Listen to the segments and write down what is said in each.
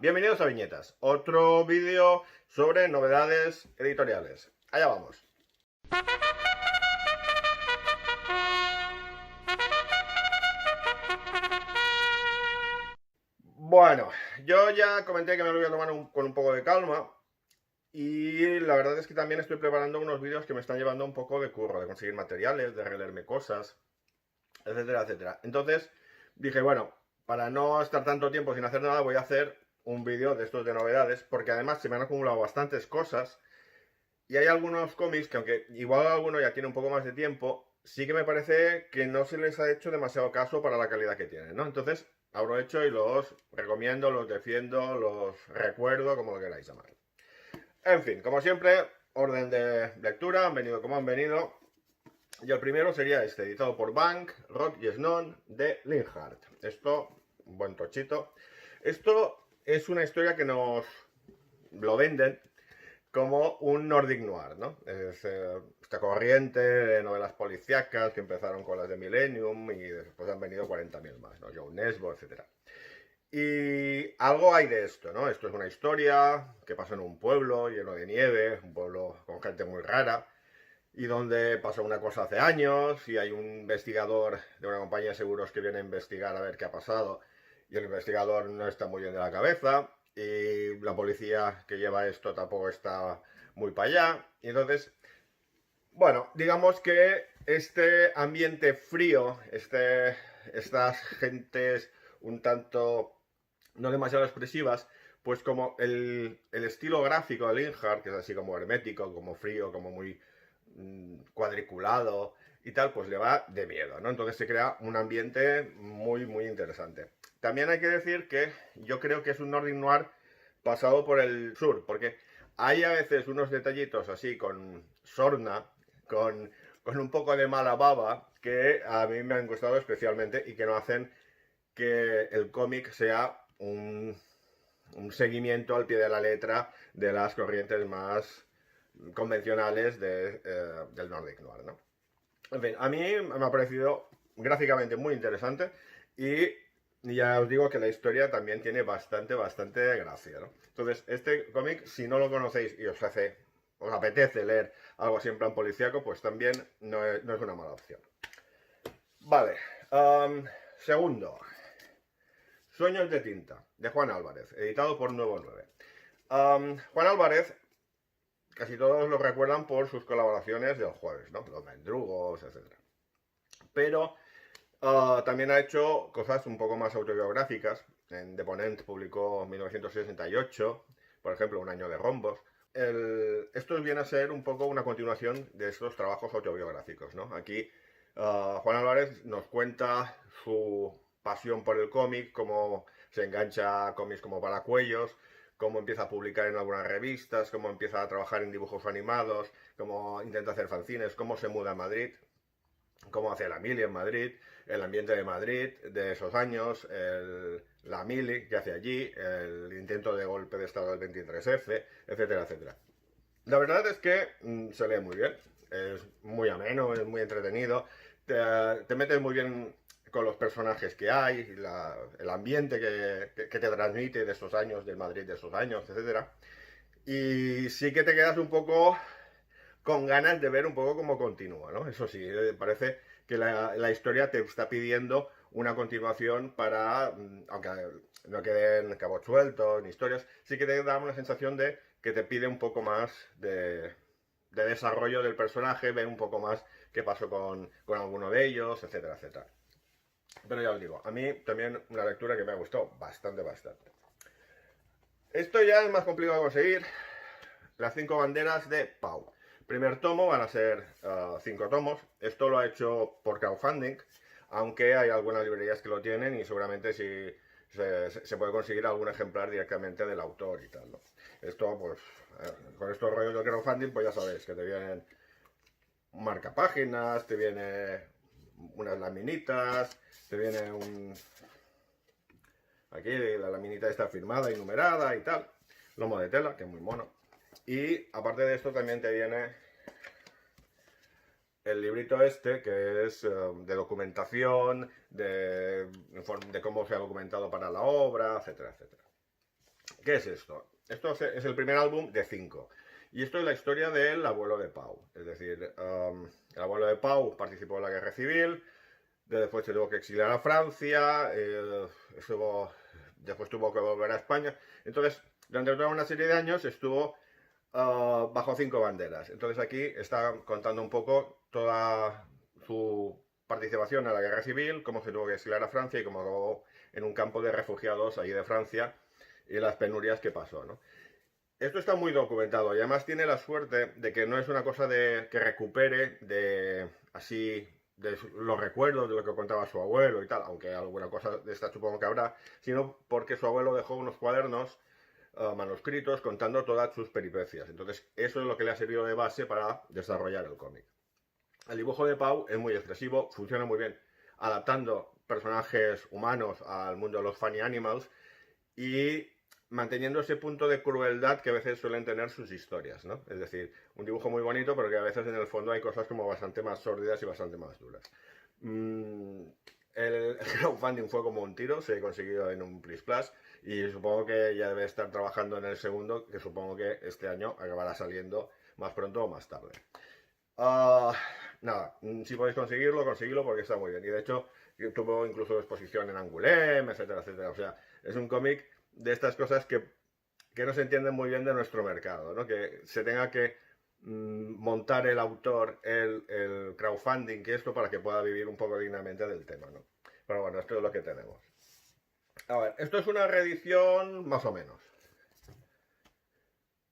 Bienvenidos a Viñetas, otro vídeo sobre novedades editoriales. Allá vamos. Bueno, yo ya comenté que me lo voy a tomar con un poco de calma. Y la verdad es que también estoy preparando unos vídeos que me están llevando un poco de curro, de conseguir materiales, de releerme cosas, etcétera, etcétera. Entonces dije, bueno, para no estar tanto tiempo sin hacer nada, voy a hacer un vídeo de estos de novedades, porque además se me han acumulado bastantes cosas y hay algunos cómics que, aunque igual alguno ya tiene un poco más de tiempo, sí que me parece que no se les ha hecho demasiado caso para la calidad que tienen, ¿no? Entonces aprovecho y los recomiendo, los defiendo, los recuerdo, como lo queráis llamar. En fin, como siempre, orden de lectura, han venido como han venido. Y el primero sería este, editado por Bank, Rock y Snon, de Linhart. Esto, un buen tochito. Esto es una historia que nos lo venden como un Nordic Noir, ¿no? Es esta corriente de novelas policíacas que empezaron con las de Millennium y después han venido 40.000 más, ¿no? Joe Nesbo, etc. Y algo hay de esto, ¿no? Esto es una historia que pasa en un pueblo lleno de nieve, un pueblo con gente muy rara, y donde pasó una cosa hace años, y hay un investigador de una compañía de seguros que viene a investigar a ver qué ha pasado, y el investigador no está muy bien de la cabeza, y la policía que lleva esto tampoco está muy para allá, y entonces, bueno, digamos que este ambiente frío, estas gentes un tanto no demasiado expresivas, pues como el estilo gráfico de Linhart, que es así como hermético, como frío, como muy cuadriculado y tal, pues le va de miedo, ¿no? Entonces se crea un ambiente muy, muy interesante. También hay que decir que yo creo que es un Nordic Noir pasado por el sur, porque hay a veces unos detallitos así con sorna, con un poco de mala baba, que a mí me han gustado especialmente y que no hacen que el cómic sea un seguimiento al pie de la letra de las corrientes más convencionales del Nordic Noir, ¿no? En fin, a mí me ha parecido gráficamente muy interesante y ya os digo que la historia también tiene bastante gracia, ¿no? Entonces, este cómic, si no lo conocéis y os apetece leer algo así en plan policíaco, pues también no es una mala opción. Vale, segundo, Sueños de tinta, de Juan Álvarez, editado por Nuevo 9. Juan Álvarez, casi todos lo recuerdan por sus colaboraciones del jueves, ¿no? Los Mendrugos, etc. Pero también ha hecho cosas un poco más autobiográficas. En The Ponent publicó en 1968, por ejemplo, Un año de rombos. Esto viene a ser un poco una continuación de estos trabajos autobiográficos, ¿no? Aquí Juan Álvarez nos cuenta su pasión por el cómic, cómo se engancha a cómics como Paracuellos, cómo empieza a publicar en algunas revistas, cómo empieza a trabajar en dibujos animados, cómo intenta hacer fanzines, cómo se muda a Madrid, cómo hace la mili en Madrid, el ambiente de Madrid de esos años, la mili que hace allí, el intento de golpe de estado del 23F, etcétera, etcétera. La verdad es que se lee muy bien, es muy ameno, es muy entretenido, te metes muy bien con los personajes que hay, el ambiente que te transmite de esos años, del Madrid de esos años, etc. Y sí que te quedas un poco con ganas de ver un poco cómo continúa, ¿no? Eso sí, parece que la historia te está pidiendo una continuación para, aunque no queden cabos sueltos ni historias, sí que te da una sensación de que te pide un poco más de desarrollo del personaje, ver un poco más qué pasó con alguno de ellos, etcétera, etcétera. Pero ya os digo, a mí también una lectura que me ha gustado bastante. Esto ya es más complicado de conseguir. Las 5 banderas de Pau. Primer tomo van a ser 5 tomos. Esto lo ha hecho por crowdfunding, aunque hay algunas librerías que lo tienen y seguramente si se puede conseguir algún ejemplar directamente del autor y tal, ¿no? Esto, pues, con estos rollos de crowdfunding, pues ya sabéis que te vienen marcapáginas, te viene unas laminitas, te viene aquí la laminita está firmada y numerada y tal, lomo de tela, que es muy mono. Y aparte de esto también te viene el librito este, que es de documentación, de cómo se ha documentado para la obra, etcétera, etcétera. ¿Qué es esto? Esto es el primer álbum de 5. Y esto es la historia del abuelo de Pau. Es decir, el abuelo de Pau participó en la guerra civil, después se tuvo que exiliar a Francia, después tuvo que volver a España. Entonces, durante toda una serie de años estuvo bajo 5 banderas. Entonces aquí está contando un poco toda su participación en la guerra civil, cómo se tuvo que exiliar a Francia y cómo acabó en un campo de refugiados allí de Francia y las penurias que pasó, ¿no? Esto está muy documentado y además tiene la suerte de que no es una cosa de que recupere de así de los recuerdos de lo que contaba su abuelo y tal, aunque alguna cosa de esta supongo que habrá, sino porque su abuelo dejó unos cuadernos manuscritos contando todas sus peripecias. Entonces eso es lo que le ha servido de base para desarrollar el cómic. El dibujo de Pau es muy expresivo, funciona muy bien, adaptando personajes humanos al mundo de los funny animals y manteniendo ese punto de crueldad que a veces suelen tener sus historias, ¿no? Es decir, un dibujo muy bonito, pero que a veces en el fondo hay cosas como bastante más sórdidas y bastante más duras. El crowdfunding fue como un tiro, se consiguió en un Plus Plus y supongo que ya debe estar trabajando en el segundo, que supongo que este año acabará saliendo más pronto o más tarde. Nada, si podéis conseguirlo porque está muy bien. Y de hecho, tuvo incluso exposición en Angoulême, etcétera, etcétera. O sea, es un cómic de estas cosas que no se entienden muy bien de nuestro mercado, ¿no? Que se tenga que montar el autor el crowdfunding, que esto para que pueda vivir un poco dignamente del tema, ¿no? Pero bueno, esto es lo que tenemos. A ver, esto es una reedición más o menos.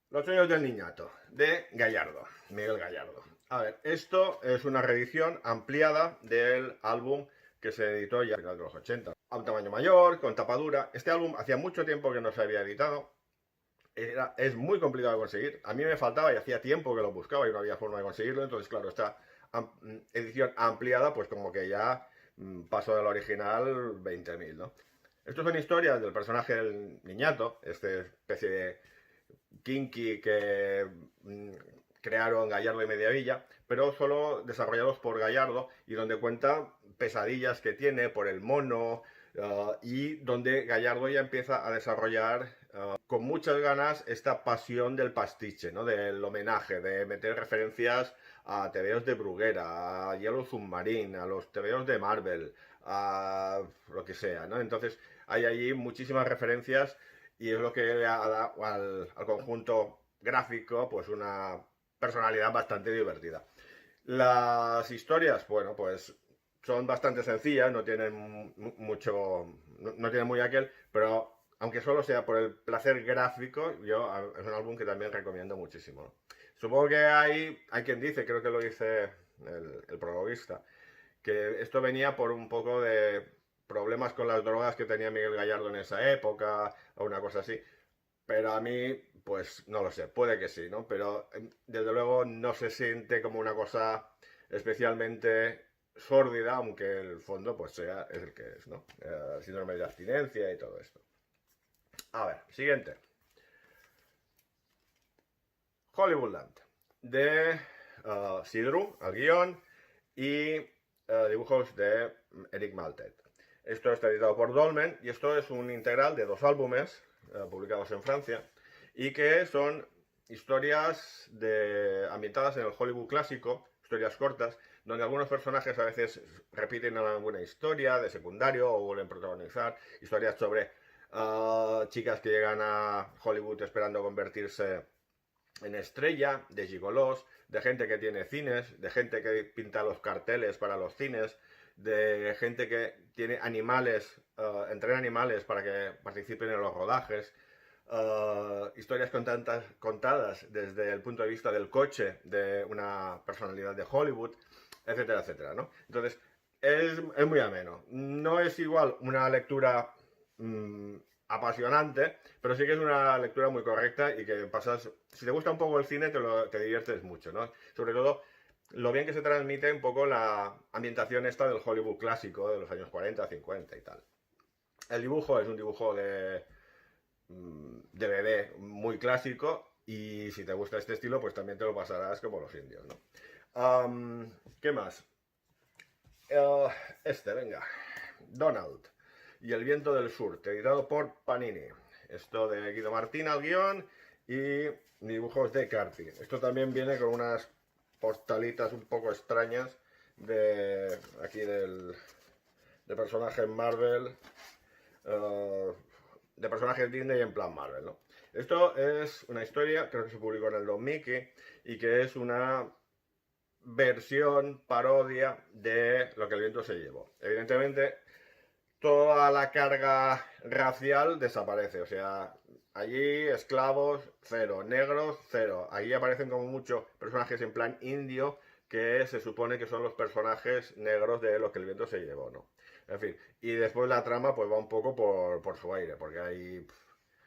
Los sueños del niñato, de Gallardo, Miguel Gallardo. A ver, esto es una reedición ampliada del álbum que se editó ya a final de los 80. A un tamaño mayor, con tapadura. Este álbum hacía mucho tiempo que no se había editado. Es muy complicado de conseguir. A mí me faltaba y hacía tiempo que lo buscaba y no había forma de conseguirlo. Entonces, claro, esta edición ampliada, pues como que ya pasó del original 20.000, ¿no? Estos son historias del personaje del niñato, esta especie de kinky que crearon Gallardo y Mediavilla, pero solo desarrollados por Gallardo y donde cuenta pesadillas que tiene por el mono y donde Gallardo ya empieza a desarrollar con muchas ganas esta pasión del pastiche, ¿no? Del homenaje, de meter referencias a TVOs de Bruguera, a Yellow Submarine, a los TVOs de Marvel, a lo que sea, ¿no? Entonces hay allí muchísimas referencias y es lo que le ha dado al conjunto gráfico pues una personalidad bastante divertida. Las historias, bueno, pues son bastante sencillas, no tienen mucho, no tienen muy aquel, pero aunque solo sea por el placer gráfico, es un álbum que también recomiendo muchísimo, ¿no? Supongo que hay quien dice, creo que lo dice el prologuista, que esto venía por un poco de problemas con las drogas que tenía Miguel Gallardo en esa época, o una cosa así. Pero a mí, pues no lo sé, puede que sí, ¿no? Pero desde luego no se siente como una cosa especialmente sórdida, aunque el fondo pues es el que es, ¿no? Síndrome de abstinencia y todo esto. A ver, siguiente. Hollywoodland, de Sidru, al guión, y dibujos de Eric Maltet. Esto está editado por Dolmen y esto es un integral de 2 álbumes publicados en Francia y que son historias ambientadas en el Hollywood clásico, historias cortas, donde algunos personajes a veces repiten alguna historia de secundario o vuelven a protagonizar, historias sobre chicas que llegan a Hollywood esperando convertirse en estrella, de gigolos, de gente que tiene cines, de gente que pinta los carteles para los cines, de gente que tiene animales, entrena animales para que participen en los rodajes, historias contadas desde el punto de vista del coche de una personalidad de Hollywood, etcétera, etcétera, ¿no? Entonces, es muy ameno. No es igual una lectura apasionante, pero sí que es una lectura muy correcta y que pasas, si te gusta un poco el cine, te diviertes mucho, ¿no? Sobre todo lo bien que se transmite un poco la ambientación esta del Hollywood clásico de los años 40, 50 y tal. El dibujo es un dibujo de DVD muy clásico y si te gusta este estilo, pues también te lo pasarás como los indios, ¿no? ¿Qué más? Venga. Donald y el viento del sur, editado por Panini. Esto de Guido Martín al guión y dibujos de Carti. Esto también viene con unas postalitas un poco extrañas de aquí de personajes Marvel, de personajes Disney en plan Marvel, ¿no? Esto es una historia, creo que se publicó en el 2000 y que es una versión, parodia de Lo que el viento se llevó. Evidentemente, toda la carga racial desaparece, o sea, allí esclavos, cero, negros, cero. Allí aparecen como muchos personajes en plan indio, que se supone que son los personajes negros de Lo que el viento se llevó, ¿no? En fin, y después la trama pues va un poco por su aire, porque hay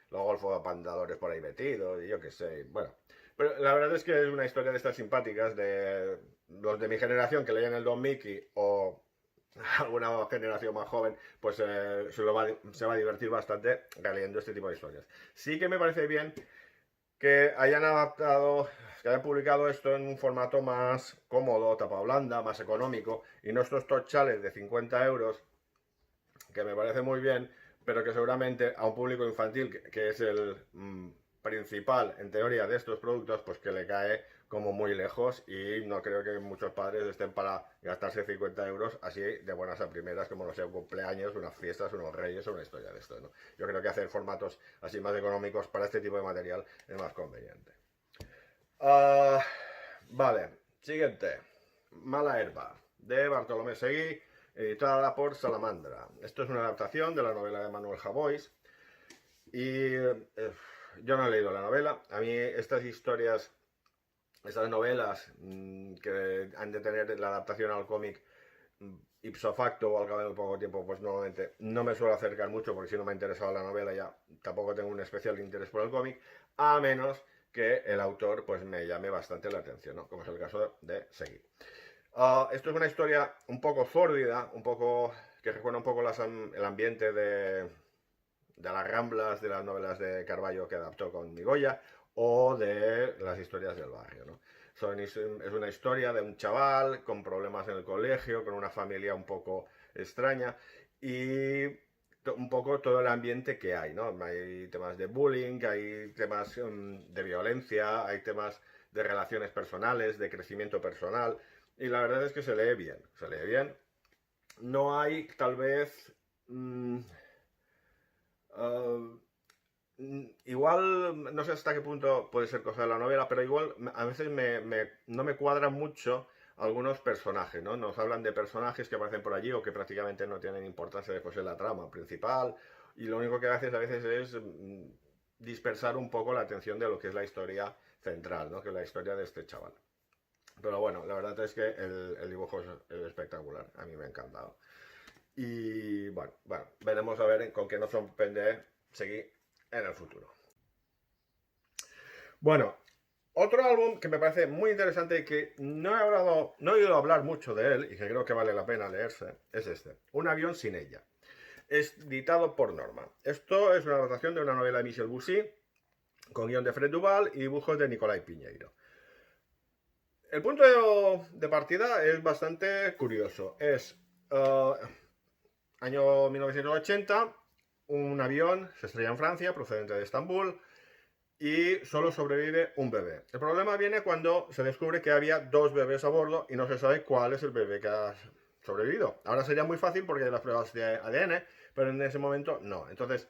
los golfos apandadores por ahí metidos, y yo qué sé, bueno. Pero la verdad es que es una historia de estas simpáticas de los de mi generación que leían el Don Mickey o alguna generación más joven, pues se va a divertir bastante leyendo este tipo de historias. Sí que me parece bien que hayan adaptado, que hayan publicado esto en un formato más cómodo, tapa blanda, más económico, y no estos tochales de 50 euros, que me parece muy bien, pero que seguramente a un público infantil, que es el principal, en teoría, de estos productos, pues que le cae como muy lejos, y no creo que muchos padres estén para gastarse 50 euros así de buenas a primeras, como no sé, un cumpleaños, unas fiestas, unos reyes o una historia de esto, ¿no? Yo creo que hacer formatos así más económicos para este tipo de material es más conveniente. Vale, siguiente. Mala herba, de Bartolomé Seguí, editada por Salamandra. Esto es una adaptación de la novela de Manuel Javois. Y yo no he leído la novela. A mí estas historias, estas novelas que han de tener la adaptación al cómic ipso facto o al cabo de poco tiempo, pues normalmente no me suelo acercar mucho, porque si no me ha interesado la novela ya tampoco tengo un especial interés por el cómic, a menos que el autor pues me llame bastante la atención, ¿no? Como es el caso de Seguí. Esto es una historia un poco sórdida, un poco que recuerda un poco el ambiente de las Ramblas, de las novelas de Carballo que adaptó con Migoya, o de las historias del barrio, ¿no? Es una historia de un chaval con problemas en el colegio, con una familia un poco extraña, y un poco todo el ambiente que hay, ¿no? Hay temas de bullying, hay temas de violencia, hay temas de relaciones personales, de crecimiento personal, y la verdad es que se lee bien, se lee bien. No hay, tal vez, igual, no sé hasta qué punto puede ser cosa de la novela, pero igual a veces no me cuadran mucho algunos personajes, ¿no? Nos hablan de personajes que aparecen por allí o que prácticamente no tienen importancia después en la trama principal, y lo único que haces a veces es dispersar un poco la atención de lo que es la historia central, ¿no? Que es la historia de este chaval. Pero bueno, la verdad es que el dibujo es espectacular, a mí me ha encantado. Y bueno, veremos a ver con qué nos sorprende Seguí en el futuro. Bueno, otro álbum que me parece muy interesante y que no he oído hablar mucho de él y que creo que vale la pena leerse es este, Un avión sin ella. Es editado por Norma. Esto es una adaptación de una novela de Michel Boussy con guión de Fred Duval y dibujos de Nicolai Piñeiro. El punto de partida es bastante curioso. Es año 1980, un avión se estrella en Francia procedente de Estambul y solo sobrevive un bebé. El problema viene cuando se descubre que había dos bebés a bordo y no se sabe cuál es el bebé que ha sobrevivido. Ahora sería muy fácil porque hay las pruebas de ADN, pero en ese momento no. Entonces,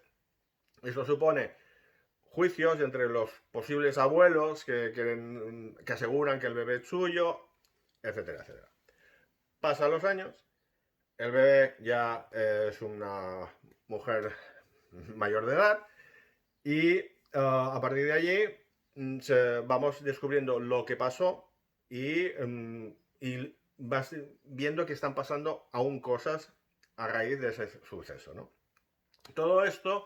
eso supone juicios entre los posibles abuelos que aseguran que el bebé es suyo, etcétera, etcétera. Pasan los años, el bebé ya es una mujer mayor de edad y a partir de allí vamos descubriendo lo que pasó y vas viendo que están pasando aún cosas a raíz de ese suceso, ¿no? Todo esto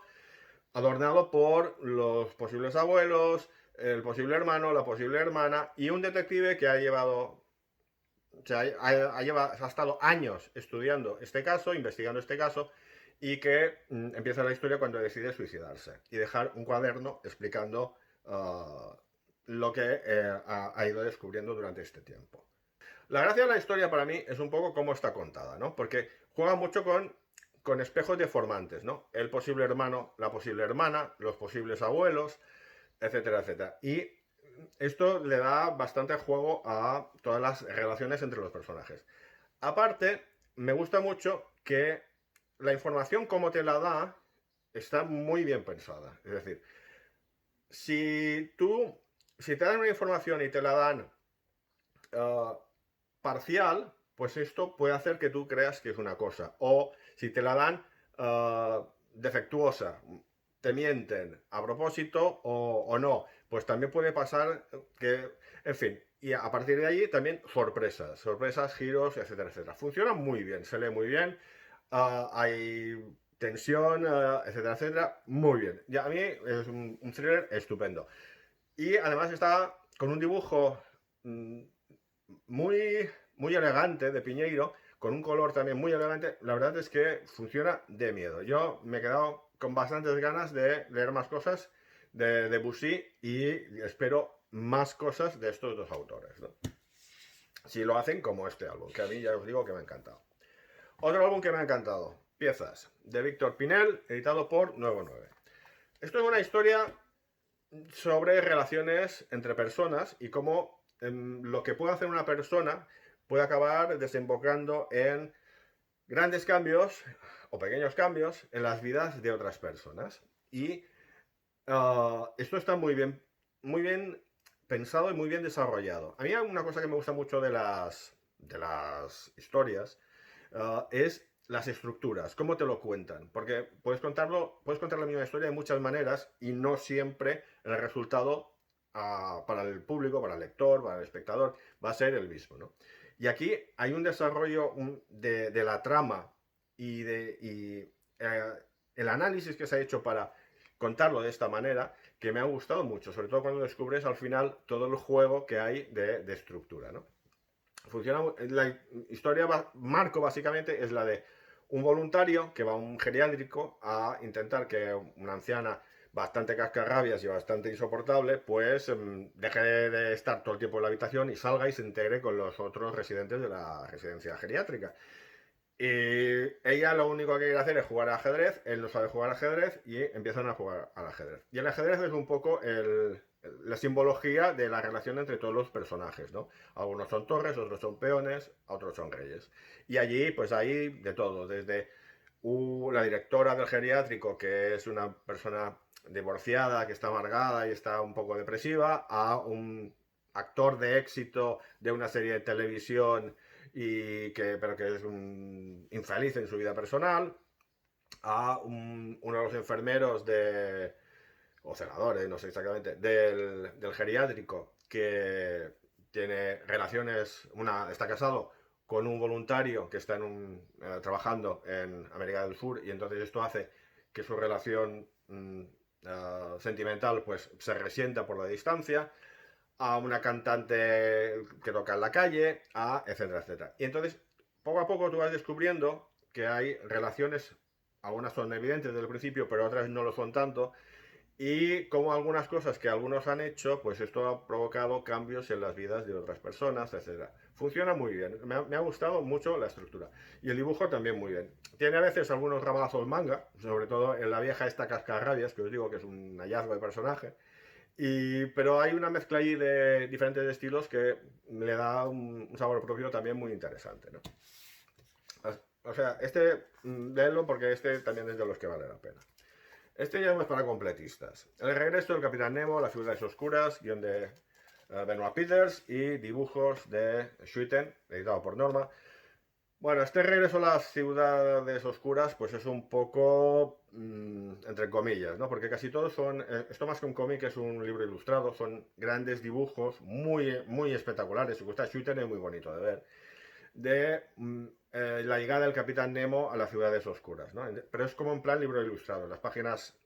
adornado por los posibles abuelos, el posible hermano, la posible hermana y un detective que ha llevado, o sea, ha estado años estudiando este caso, investigando este caso, y que empieza la historia cuando decide suicidarse y dejar un cuaderno explicando lo que ha ido descubriendo durante este tiempo. La gracia de la historia para mí es un poco cómo está contada, ¿no? Porque juega mucho con con espejos deformantes, ¿no? El posible hermano, la posible hermana, los posibles abuelos, etcétera, etcétera. Y esto le da bastante juego a todas las relaciones entre los personajes. Aparte, me gusta mucho que la información como te la da está muy bien pensada. Es decir, si te dan una información y te la dan parcial, pues esto puede hacer que tú creas que es una cosa. O si te la dan defectuosa, te mienten a propósito o no, pues también puede pasar que, en fin, y a partir de allí también sorpresas, giros, etcétera, etcétera. Funciona muy bien, se lee muy bien, hay tensión, etcétera, etcétera, muy bien. Y a mí es un thriller estupendo. Y además está con un dibujo muy, muy elegante de Piñeiro, con un color también muy elegante. La verdad es que funciona de miedo. Yo me he quedado con bastantes ganas de leer más cosas de Debussy y espero más cosas de estos dos autores, ¿no? Si lo hacen como este álbum, que a mí ya os digo que me ha encantado. Otro álbum que me ha encantado, Piezas, de Víctor Pinel, editado por Nuevo 9. Esto es una historia sobre relaciones entre personas y cómo lo que puede hacer una persona puede acabar desembocando en grandes cambios o pequeños cambios en las vidas de otras personas. Y esto está muy bien pensado y muy bien desarrollado. A mí una cosa que me gusta mucho de las historias es las estructuras, cómo te lo cuentan, porque puedes contar la misma historia de muchas maneras y no siempre el resultado para el público, para el lector, para el espectador, va a ser el mismo, ¿no? Y aquí hay un desarrollo de la trama y el análisis que se ha hecho para contarlo de esta manera que me ha gustado mucho, sobre todo cuando descubres al final todo el juego que hay de estructura, ¿no? La historia marco básicamente es la de un voluntario que va a un geriátrico a intentar que una anciana bastante cascarrabias y bastante insoportable pues deje de estar todo el tiempo en la habitación y salga y se integre con los otros residentes de la residencia geriátrica. Y ella lo único que quiere hacer es jugar al ajedrez, él no sabe jugar al ajedrez y empiezan a jugar al ajedrez. Y el ajedrez es un poco la simbología de la relación entre todos los personajes, ¿no? Algunos son torres, otros son peones, otros son reyes. Y allí pues hay de todo, desde la directora del geriátrico, que es una persona divorciada, que está amargada y está un poco depresiva, a un actor de éxito de una serie de televisión pero que es un infeliz en su vida personal, a uno de los enfermeros o celadores, no sé exactamente, del geriátrico, que tiene relaciones, está casado con un voluntario que está trabajando en América del Sur y entonces esto hace que su relación sentimental pues se resienta por la distancia, a una cantante que toca en la calle, etcétera, etcétera. Y entonces, poco a poco tú vas descubriendo que hay relaciones, algunas son evidentes desde el principio, pero otras no lo son tanto, y como algunas cosas que algunos han hecho, pues esto ha provocado cambios en las vidas de otras personas, etcétera. Funciona muy bien, me ha gustado mucho la estructura. Y el dibujo también muy bien. Tiene a veces algunos ramazos manga, sobre todo en la vieja esta Cascarrabias, que os digo que es un hallazgo de personaje. Pero hay una mezcla ahí de diferentes estilos que le da un sabor propio también muy interesante, ¿no? O sea, léelo porque este también es de los que vale la pena. Este ya es más para completistas. El regreso del Capitán Nemo, Las ciudades oscuras, guión de Benoit Peters y dibujos de Schuiten, editado por Norma. Bueno, este regreso a las ciudades oscuras, pues es un poco, entre comillas, ¿no? Porque casi todos son, esto más que un cómic es un libro ilustrado, son grandes dibujos muy, muy espectaculares. Si gusta Shooter es muy bonito de ver. La llegada del Capitán Nemo a las ciudades oscuras, ¿no? Pero es como en plan libro ilustrado. Las páginas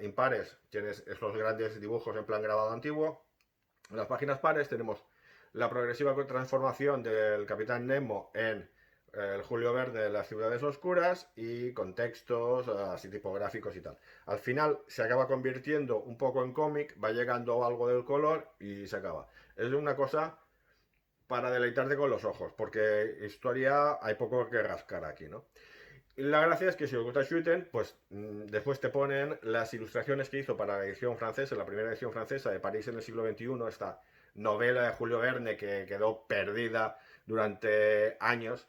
impares tienes estos grandes dibujos en plan grabado antiguo. En las páginas pares tenemos la progresiva transformación del Capitán Nemo en el Julio Verde de las ciudades oscuras y con textos así tipográficos y tal. Al final se acaba convirtiendo un poco en cómic, va llegando algo del color y se acaba. Es una cosa para deleitarte con los ojos, porque historia hay poco que rascar aquí, ¿no? La gracia es que si os gusta Schuiten, pues después te ponen las ilustraciones que hizo para la edición francesa, la primera edición francesa de París en el siglo XXI, esta novela de Julio Verne que quedó perdida durante años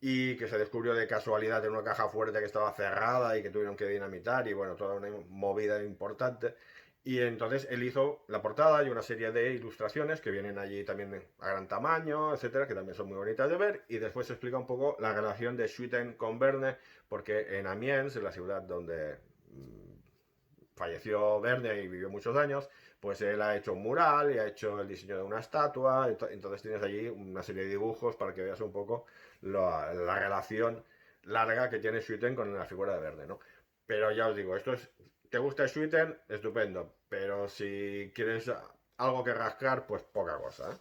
y que se descubrió de casualidad en una caja fuerte que estaba cerrada y que tuvieron que dinamitar y bueno, toda una movida importante. Y entonces él hizo la portada y una serie de ilustraciones que vienen allí también a gran tamaño, etcétera, que también son muy bonitas de ver. Y después se explica un poco la relación de Schuiten con Verne, porque en Amiens, en la ciudad donde falleció Verne y vivió muchos años, pues él ha hecho un mural y ha hecho el diseño de una estatua. Entonces tienes allí una serie de dibujos para que veas un poco la relación larga que tiene Schuiten con la figura de Verne, ¿no? Pero ya os digo, esto es, ¿te gusta Schuiten? Estupendo. Pero si quieres algo que rascar, pues poca cosa, ¿eh?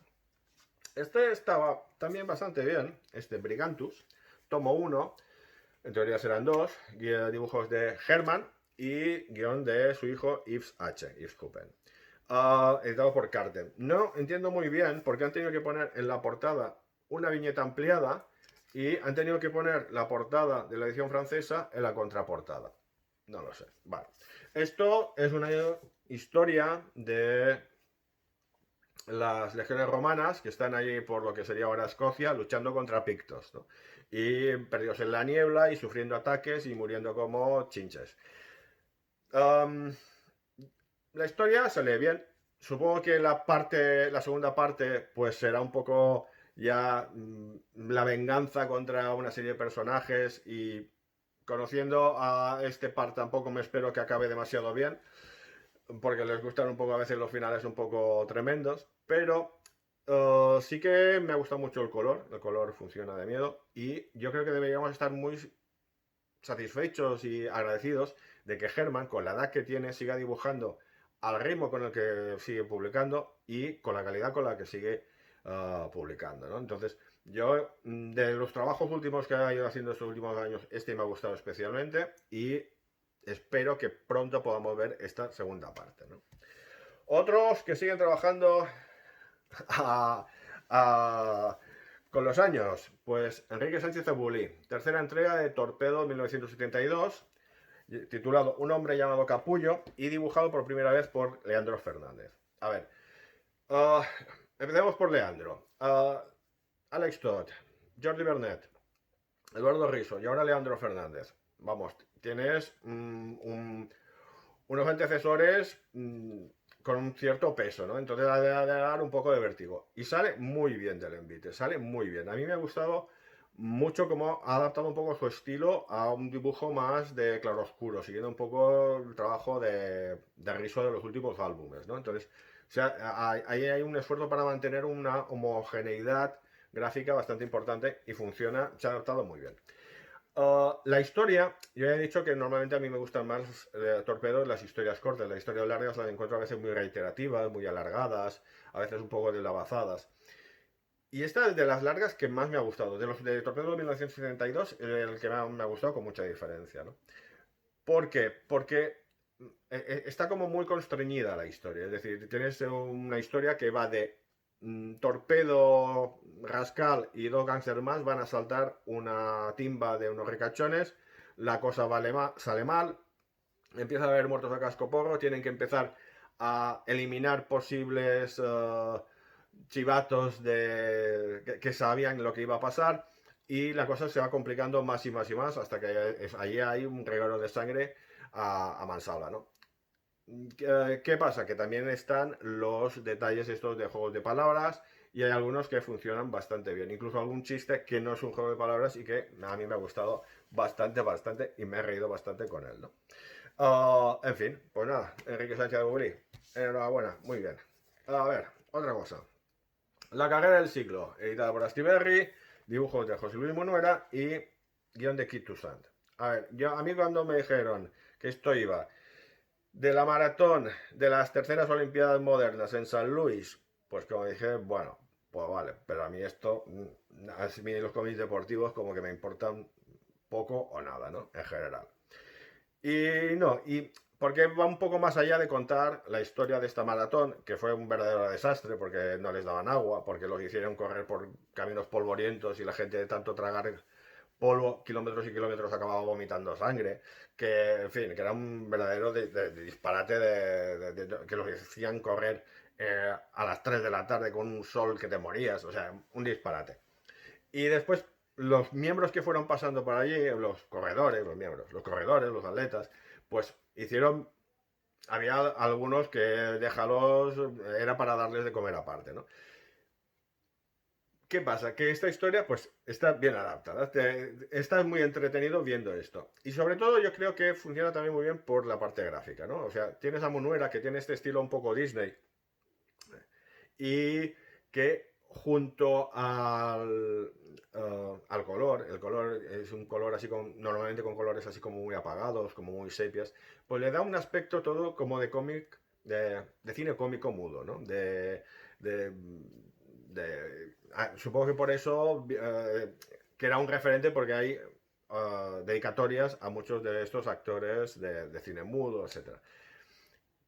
Este estaba también bastante bien, este Brigantus, tomo 1, en teoría serán 2, dibujos de Herman y guión de su hijo Yves H. Yves Coupen. Editado por Carten. No entiendo muy bien por qué han tenido que poner en la portada una viñeta ampliada y han tenido que poner la portada de la edición francesa en la contraportada. No lo sé. Vale. Esto es una historia de las legiones romanas que están allí por lo que sería ahora Escocia luchando contra pictos, ¿no? Y perdidos en la niebla y sufriendo ataques y muriendo como chinches. La historia se lee bien. Supongo que la segunda parte, pues será un poco ya la venganza contra una serie de personajes y conociendo a este par tampoco me espero que acabe demasiado bien porque les gustan un poco a veces los finales un poco tremendos, pero sí que me ha gustado mucho el color funciona de miedo y yo creo que deberíamos estar muy satisfechos y agradecidos de que Herman, con la edad que tiene, siga dibujando al ritmo con el que sigue publicando y con la calidad con la que sigue publicando, ¿no? Entonces, yo de los trabajos últimos que ha ido haciendo estos últimos años, este me ha gustado especialmente y espero que pronto podamos ver esta segunda parte, ¿no? Otros que siguen trabajando a, a, con los años, pues Enrique Sánchez Ebulí, tercera entrega de Torpedo 1972, titulado Un hombre llamado Capullo y dibujado por primera vez por Leandro Fernández. A ver, uh, empecemos por Leandro. Alex Todd, Jordi Bernet, Eduardo Riso y ahora Leandro Fernández. Vamos, tienes unos antecesores con un cierto peso, ¿no? Entonces ha de dar un poco de vértigo. Y sale muy bien del envite, sale muy bien. A mí me ha gustado mucho cómo ha adaptado un poco su estilo a un dibujo más de claroscuro, siguiendo un poco el trabajo de Riso de los últimos álbumes, ¿no? Entonces, o sea, ahí hay un esfuerzo para mantener una homogeneidad gráfica bastante importante y funciona, se ha adaptado muy bien. La historia, yo he dicho que normalmente a mí me gustan más Torpedos las historias cortas, las historias largas las encuentro a veces muy reiterativas, muy alargadas, a veces un poco deslavazadas. Y esta es de las largas que más me ha gustado, de los de Torpedo 1972, el que me ha gustado con mucha diferencia, ¿no? ¿Por qué? Porque está como muy constreñida la historia, es decir, tienes una historia que va de Torpedo, Rascal y dos gángsters más van a saltar una timba de unos ricachones, la cosa sale mal, empieza a haber muertos a cascoporro, tienen que empezar a eliminar posibles chivatos que sabían lo que iba a pasar y la cosa se va complicando más y más y más hasta que allí hay un reguero de sangre a mansalva, ¿no? ¿Qué pasa? Que también están los detalles estos de juegos de palabras y hay algunos que funcionan bastante bien. Incluso algún chiste que no es un juego de palabras y que a mí me ha gustado bastante y me he reído bastante con él, ¿no? En fin, pues nada, Enrique Sánchez de Bubrí, enhorabuena, muy bien. A ver, otra cosa. La carrera del siglo, editada por Astiberri, dibujos de José Luis Monuera y guión de Kit Toussaint. A ver, a mí cuando me dijeron que esto iba de la maratón de las terceras Olimpiadas modernas en San Luis, pues como dije, bueno, pues vale, pero a mí esto, a mí los cómics deportivos como que me importan poco o nada, ¿no? En general. Y no, y porque va un poco más allá de contar la historia de esta maratón, que fue un verdadero desastre porque no les daban agua, porque los hicieron correr por caminos polvorientos y la gente de tanto tragar polvo, kilómetros y kilómetros, acababa vomitando sangre, que, en fin, que era un verdadero de disparate que los hacían correr a las 3 de la tarde con un sol que te morías, o sea, un disparate. Y después los miembros que fueron pasando por allí, los corredores, los atletas, pues hicieron, había algunos que déjalos, era para darles de comer aparte, ¿no? ¿Qué pasa? Que esta historia pues está bien adaptada, estás muy entretenido viendo esto. Y sobre todo yo creo que funciona también muy bien por la parte gráfica, ¿no? O sea, tienes a Munuera que tiene este estilo un poco Disney y que junto al color, el color es un color así normalmente con colores así como muy apagados, como muy sepias, pues le da un aspecto todo como de cómic, de cine cómico mudo, ¿no? De, supongo que por eso que era un referente porque hay dedicatorias a muchos de estos actores de cine mudo, etcétera.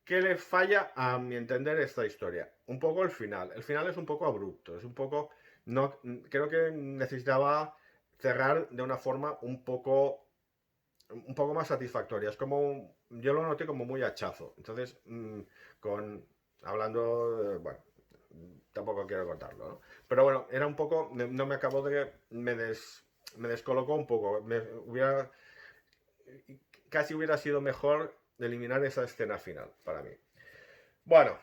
¿Qué le falla a mi entender esta historia? Un poco el final. El final es un poco abrupto, es un poco... No, creo que necesitaba cerrar de una forma un poco más satisfactoria. Es como... Yo lo noté como muy hachazo. Entonces, con... Hablando... bueno, tampoco quiero contarlo, ¿no? Pero bueno, era un poco... No me acabó de... Me descolocó un poco. Casi hubiera sido mejor eliminar esa escena final para mí. Bueno,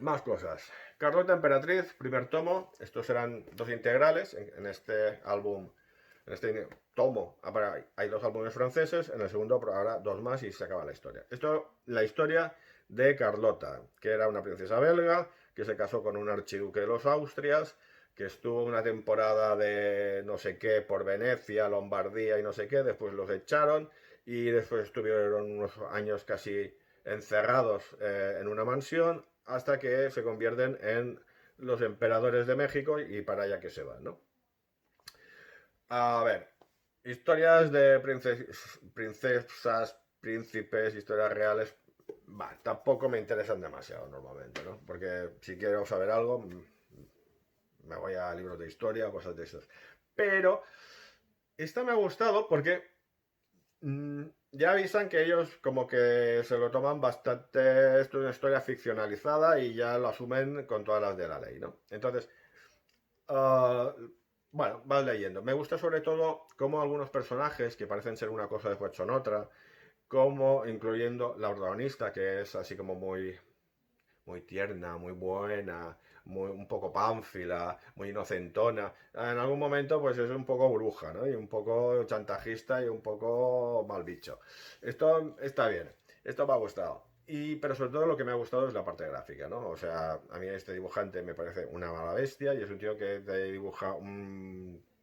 más cosas. Carlota Emperatriz, primer tomo. Estos serán 2 integrales en este álbum. En este tomo hay 2 álbumes franceses. En el segundo habrá 2 más y se acaba la historia. Esto, la historia de Carlota, que era una princesa belga que se casó con un archiduque de los Austrias, que estuvo una temporada de no sé qué por Venecia, Lombardía y no sé qué. Después los echaron y después estuvieron unos años casi encerrados en una mansión hasta que se convierten en los emperadores de México y para allá que se van, ¿no? A ver, historias de princesas, príncipes, historias reales, tampoco me interesan demasiado normalmente, ¿no? Porque si quiero saber algo, me voy a libros de historia o cosas de esas. Pero esta me ha gustado porque ya avisan que ellos como que se lo toman bastante, esto es una historia ficcionalizada y ya lo asumen con todas las de la ley, ¿no? Entonces, uh, bueno, vas leyendo. Me gusta sobre todo cómo algunos personajes que parecen ser una cosa después son otra, como incluyendo la protagonista que es así como muy tierna, muy buena, un poco pánfila, muy inocentona. En algún momento pues es un poco bruja, ¿no? Y un poco chantajista y un poco mal bicho. Esto está bien, esto me ha gustado. Pero sobre todo lo que me ha gustado es la parte gráfica, ¿no? O sea, a mí este dibujante me parece una mala bestia y es un tío que te dibuja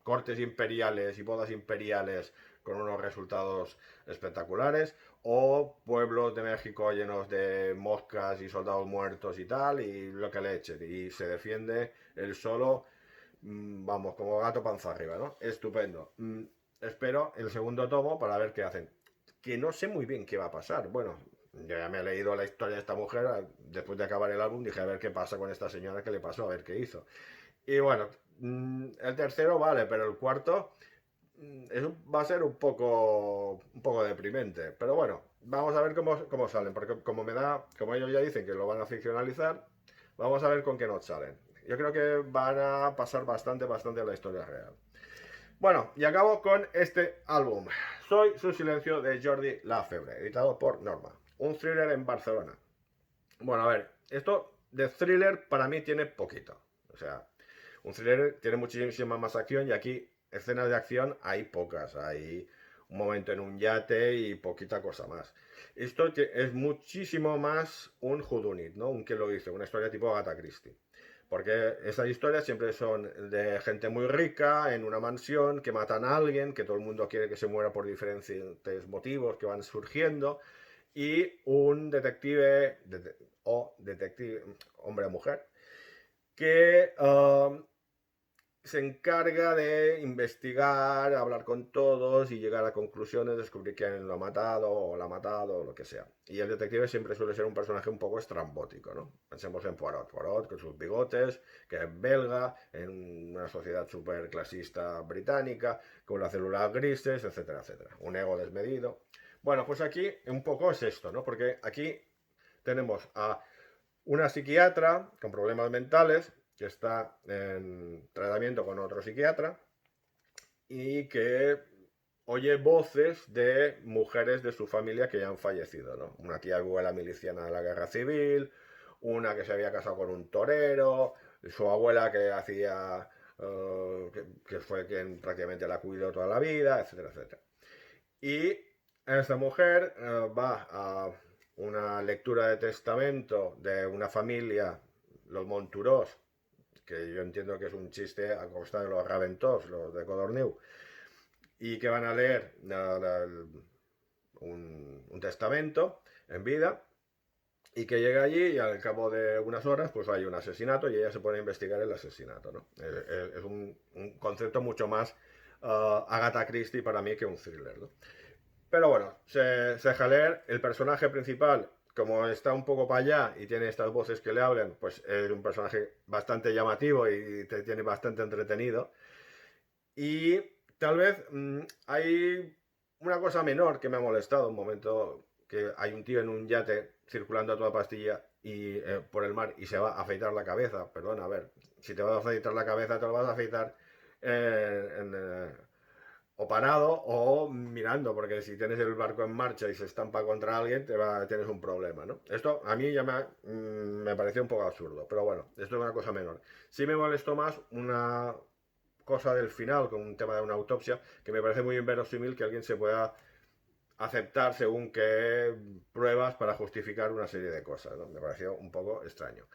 cortes imperiales y bodas imperiales con unos resultados espectaculares o pueblos de México llenos de moscas y soldados muertos y tal, y lo que le echen. Y se defiende él solo, vamos, como gato panza arriba, ¿no? Estupendo. Espero el segundo tomo para ver qué hacen. Que no sé muy bien qué va a pasar. Bueno, yo ya me he leído la historia de esta mujer. Después de acabar el álbum dije a ver qué pasa con esta señora, qué le pasó, a ver qué hizo. Y bueno, el tercero vale, pero el cuarto va a ser un poco deprimente. Pero bueno, vamos a ver cómo salen. Porque como ellos ya dicen que lo van a ficcionalizar, vamos a ver con qué nos salen. Yo creo que van a pasar bastante a la historia real. Bueno, y acabo con este álbum. Soy su silencio de Jordi Lafebre, editado por Norma. Un thriller en Barcelona. Bueno, a ver, esto de thriller para mí tiene poquito. O sea, un thriller tiene muchísima más acción y aquí escenas de acción hay pocas. Hay un momento en un yate y poquita cosa más. Esto es muchísimo más un whodunit, ¿no? Un que lo hizo, una historia tipo Agatha Christie. Porque esas historias siempre son de gente muy rica en una mansión que matan a alguien, que todo el mundo quiere que se muera por diferentes motivos que van surgiendo, y un detective o detective, hombre o mujer, que se encarga de investigar, hablar con todos y llegar a conclusiones, descubrir quién lo ha matado o la ha matado o lo que sea. Y el detective siempre suele ser un personaje un poco estrambótico, ¿no? Pensemos en Poirot. Poirot con sus bigotes, que es belga, en una sociedad súper clasista británica, con las células grises, etcétera, etcétera. Un ego desmedido. Bueno, pues aquí un poco es esto, ¿no? Porque aquí tenemos a una psiquiatra con problemas mentales que está en tratamiento con otro psiquiatra y que oye voces de mujeres de su familia que ya han fallecido, ¿no? Una tía abuela miliciana de la guerra civil, una que se había casado con un torero, su abuela que hacía, que fue quien prácticamente la cuidó toda la vida, etcétera, etcétera. Y esta mujer va a una lectura de testamento de una familia, los Monturós, que yo entiendo que es un chiste a costa de los Raventós, los de Codorniu, y que van a leer un testamento en vida, y que llega allí y al cabo de unas horas pues hay un asesinato y ella se pone a investigar el asesinato, ¿no? Es un concepto mucho más Agatha Christie para mí que un thriller, ¿no? Pero bueno, se deja leer. El personaje principal, como está un poco para allá y tiene estas voces que le hablan, pues es un personaje bastante llamativo y te tiene bastante entretenido. Y tal vez hay una cosa menor que me ha molestado un momento, que hay un tío en un yate circulando a toda pastilla y por el mar y se va a afeitar la cabeza. Perdona, a ver, si te vas a afeitar la cabeza, te lo vas a afeitar o parado o mirando, porque si tienes el barco en marcha y se estampa contra alguien, tienes un problema, ¿no? Esto a mí ya me pareció un poco absurdo, pero bueno, esto es una cosa menor. Sí me molestó más una cosa del final, con un tema de una autopsia, que me parece muy inverosímil que alguien se pueda aceptar según qué pruebas para justificar una serie de cosas, ¿no? Me pareció un poco extraño.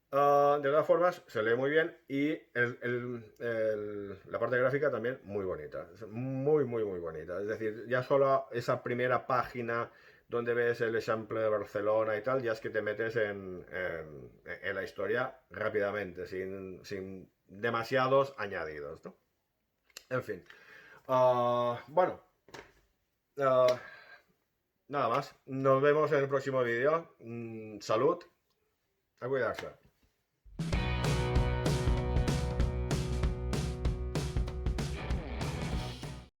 De todas formas, se lee muy bien y la parte gráfica también muy bonita. Es muy, muy, muy bonita. Es decir, ya solo esa primera página donde ves el ejemplo de Barcelona y tal, ya es que te metes en la historia rápidamente, sin demasiados añadidos, ¿no? En fin. Bueno, uh, nada más. Nos vemos en el próximo vídeo. Salud. A cuidarse.